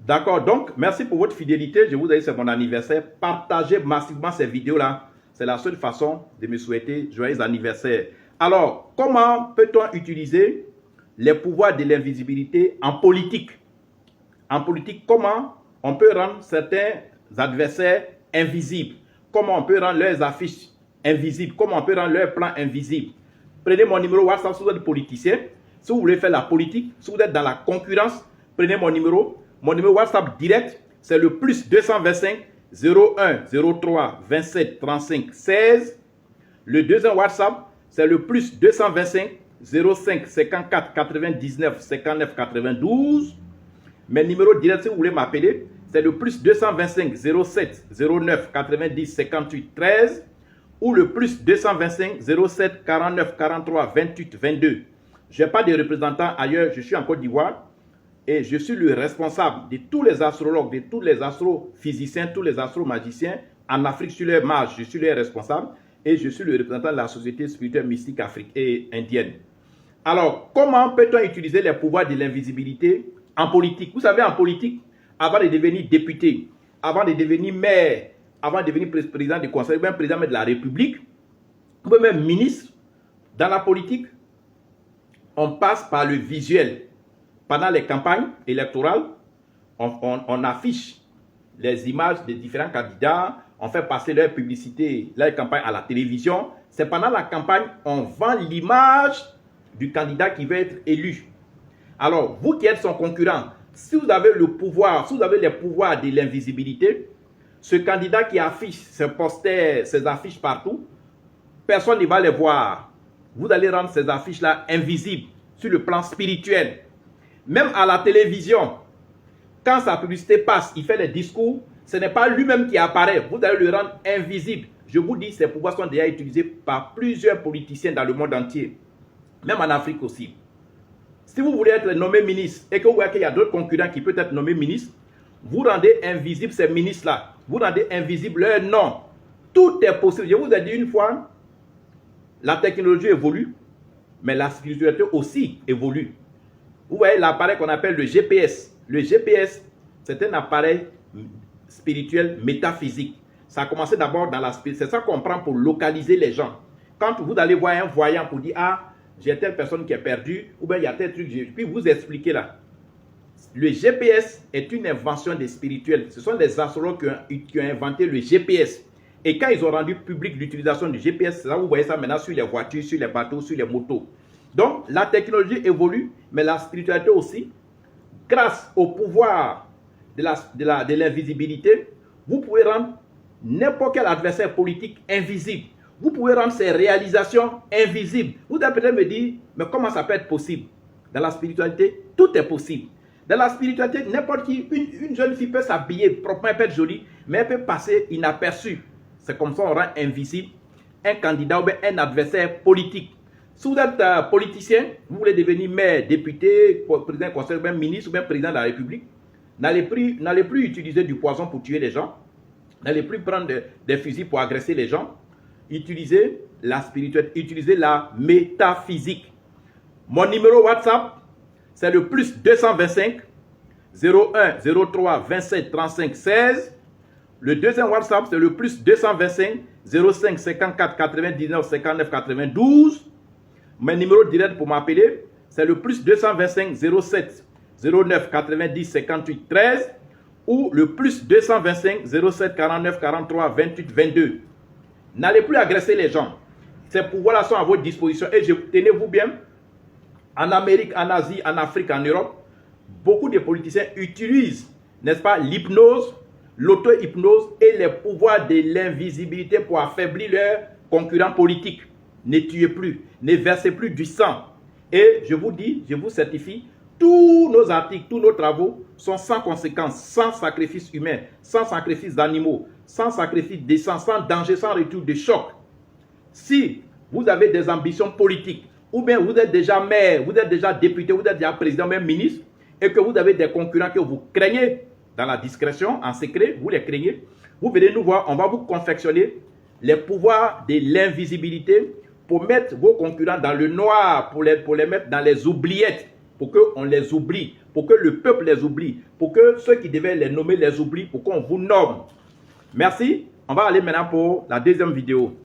D'accord, donc merci pour votre fidélité. Je vous ai dit c'est mon anniversaire. Partagez massivement ces vidéos-là. C'est la seule façon de me souhaiter joyeux anniversaire. Alors, comment peut-on utiliser les pouvoirs de l'invisibilité en politique? En politique, comment on peut rendre certains adversaires invisibles? Comment on peut rendre leurs affiches invisibles? Comment on peut rendre leurs plans invisibles? Prenez mon numéro WhatsApp si vous êtes politicien. Si vous voulez faire la politique, si vous êtes dans la concurrence, prenez mon numéro. Mon numéro WhatsApp direct, c'est le plus 225 01 03 27 35 16. Le deuxième WhatsApp, c'est le plus 225 05 54 99 59 92. Mes numéros directs, si vous voulez m'appeler, c'est le plus 225 07 09 90 58 13 ou le plus 225 07 49 43 28 22. Je n'ai pas de représentant ailleurs, je suis en Côte d'Ivoire et je suis le responsable de tous les astrologues, de tous les astrophysiciens, tous les astromagiciens en Afrique sur leur marge. Je suis leur responsable et je suis le représentant de la société spirituelle mystique africaine et indienne. Alors, comment peut-on utiliser les pouvoirs de l'invisibilité en politique? Vous savez, en politique, avant de devenir député, avant de devenir maire, avant de devenir président du conseil, même président de la République, ou même ministre, dans la politique, on passe par le visuel. Pendant les campagnes électorales, on affiche les images des différents candidats, on fait passer leur publicité, leur campagne à la télévision. C'est pendant la campagne, on vend l'image du candidat qui va être élu. Alors, vous qui êtes son concurrent, si vous avez le pouvoir, si vous avez les pouvoirs de l'invisibilité, ce candidat qui affiche ses posters, ses affiches partout, personne ne va les voir. Vous allez rendre ces affiches-là invisibles sur le plan spirituel. Même à la télévision, quand sa publicité passe, il fait les discours, ce n'est pas lui-même qui apparaît. Vous allez le rendre invisible. Je vous dis, ces pouvoirs sont déjà utilisés par plusieurs politiciens dans le monde entier. Même en Afrique aussi. Si vous voulez être nommé ministre et que vous voyez qu'il y a d'autres concurrents qui peuvent être nommés ministres, vous rendez invisible ces ministres-là. Vous rendez invisible leur nom. Tout est possible. Je vous ai dit une fois, la technologie évolue, mais la spiritualité aussi évolue. Vous voyez l'appareil qu'on appelle le GPS. Le GPS, c'est un appareil spirituel métaphysique. Ça a commencé d'abord dans la spiritualité. C'est ça qu'on prend pour localiser les gens. Quand vous allez voir un voyant pour dire, ah, j'ai telle personne qui est perdue, ou bien il y a tel truc, puis vous expliquez là. Le GPS est une invention des spirituels. Ce sont des astrologues qui ont inventé le GPS. Et quand ils ont rendu public l'utilisation du GPS, là vous voyez ça maintenant sur les voitures, sur les bateaux, sur les motos. Donc la technologie évolue, mais la spiritualité aussi. Grâce au pouvoir de l'invisibilité, vous pouvez rendre n'importe quel adversaire politique invisible. Vous pouvez rendre ses réalisations invisibles. Vous allez peut-être me dire, mais comment ça peut être possible? Dans la spiritualité, tout est possible. Dans la spiritualité, n'importe qui, une jeune fille peut s'habiller proprement, elle peut être jolie, mais elle peut passer inaperçue. C'est comme ça qu'on rend invisible un candidat ou bien un adversaire politique. Si vous êtes politicien, vous voulez devenir maire, député, président du conseil, même ministre ou même président de la République, n'allez plus utiliser du poison pour tuer les gens, n'allez plus prendre des fusils pour agresser les gens. Utilisez la spiritualité, utilisez la métaphysique. Mon numéro WhatsApp, c'est le plus 225 01 03 27 35 16. Le deuxième WhatsApp, c'est le plus 225 05 54 99 59 92. Mon numéro direct pour m'appeler, c'est le plus 225 07 09 90 58 13 ou le plus 225 07 49 43 28 22. N'allez plus agresser les gens. Ces pouvoirs-là sont à votre disposition. Et tenez-vous bien, en Amérique, en Asie, en Afrique, en Europe, beaucoup de politiciens utilisent, n'est-ce pas, l'hypnose, l'auto-hypnose et les pouvoirs de l'invisibilité pour affaiblir leurs concurrents politiques. Ne tuez plus, ne versez plus du sang. Et je vous dis, je vous certifie, tous nos articles, tous nos travaux sont sans conséquences, sans sacrifice humain, sans sacrifice d'animaux, sans sacrifice de sang, sans danger, sans retour de choc. Si vous avez des ambitions politiques, ou bien vous êtes déjà maire, vous êtes déjà député, vous êtes déjà président, même ministre, et que vous avez des concurrents que vous craignez dans la discrétion, en secret, vous les craignez, vous venez nous voir, on va vous confectionner les pouvoirs de l'invisibilité pour mettre vos concurrents dans le noir, pour les mettre dans les oubliettes, pour qu'on les oublie, pour que le peuple les oublie, pour que ceux qui devaient les nommer les oublient, pour qu'on vous nomme. Merci. On va aller maintenant pour la deuxième vidéo.